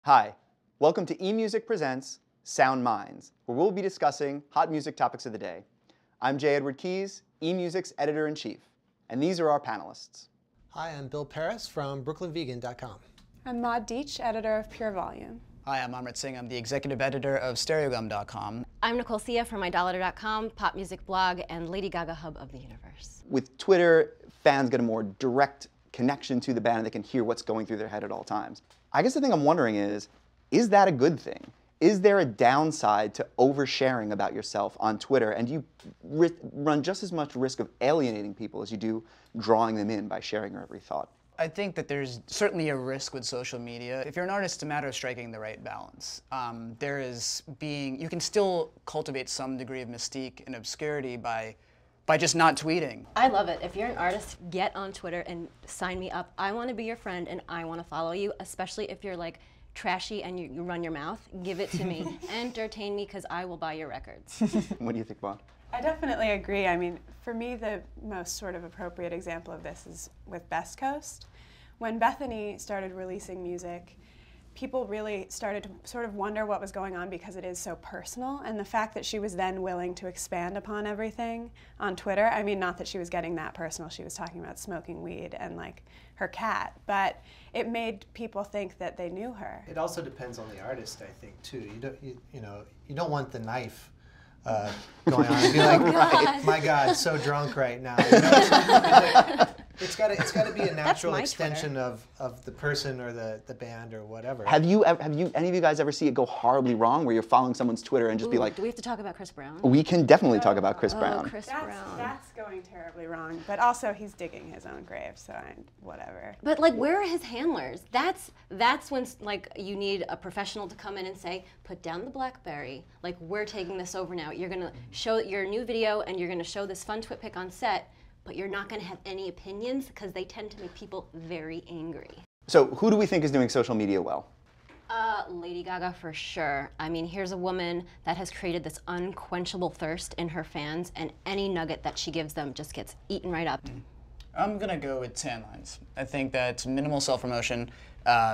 Hi, welcome to eMusic Presents Sound Minds, where we'll be discussing hot music topics of the day. I'm J. Edward Keyes, eMusic's editor-in-chief, and these are our panelists. Hi, I'm Bill Paris from BrooklynVegan.com. I'm Maud Deitch, editor of Pure Volume. Hi, I'm Amrit Singh. I'm the executive editor of StereoGum.com. I'm Nicole Sia from MyDollar.com, pop music blog, and Lady Gaga hub of the universe. With Twitter, fans get a more direct connection to the band and they can hear what's going through their head at all times. I guess the thing I'm wondering is that a good thing? Is there a downside to oversharing about yourself on Twitter, and do you run just as much risk of alienating people as you do drawing them in by sharing your every thought? I think that there's certainly a risk with social media. If you're an artist, it's a matter of striking the right balance. You can still cultivate some degree of mystique and obscurity by just not tweeting. I love it. If you're an artist, get on Twitter and sign me up. I want to be your friend and I want to follow you, especially if you're like trashy and you run your mouth. Give it to me. Entertain me, because I will buy your records. What do you think, Maud? I definitely agree. I mean, for me, the most sort of appropriate example of this is with Best Coast. When Bethany started releasing music, people really started to sort of wonder what was going on because it is so personal, and the fact that she was then willing to expand upon everything on Twitter, I mean, not that she was getting that personal, she was talking about smoking weed and like her cat, but it made people think that they knew her. It also depends on the artist, I think, too. You don't want the knife going on and be like, God. my God, so drunk right now. You know, it's got to be a natural extension of the person or the band or whatever. Have any of you guys ever see it go horribly wrong, where you're following someone's Twitter and just be like, do we have to talk about Chris Brown? We can definitely talk about Chris Brown. Chris Brown. That's going terribly wrong, but also he's digging his own grave, so whatever. But like, where are his handlers? That's when like you need a professional to come in and say, put down the BlackBerry. Like, we're taking this over now. You're gonna show your new video and you're gonna show this fun twit pic on set, but you're not gonna have any opinions because they tend to make people very angry. So who do we think is doing social media well? Lady Gaga for sure. I mean, here's a woman that has created this unquenchable thirst in her fans, and any nugget that she gives them just gets eaten right up. I'm gonna go with Tan Lines. I think that minimal self-promotion,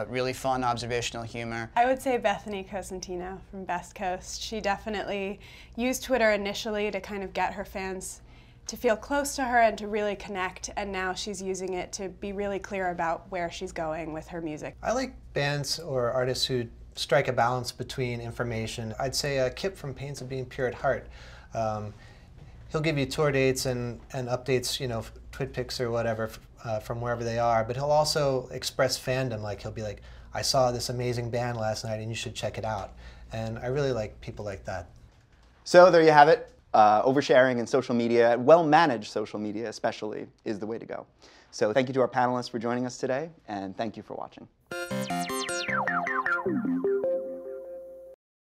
really fun observational humor. I would say Bethany Cosentino from Best Coast. She definitely used Twitter initially to kind of get her fans to feel close to her and to really connect, and now she's using it to be really clear about where she's going with her music. I like bands or artists who strike a balance between information. I'd say Kip from Pains of Being Pure at Heart. He'll give you tour dates and updates, twit pics or whatever from wherever they are, but he'll also express fandom. Like, he'll be like, I saw this amazing band last night and you should check it out. And I really like people like that. So there you have it. Oversharing in social media, well-managed social media especially, is the way to go. So thank you to our panelists for joining us today, and thank you for watching.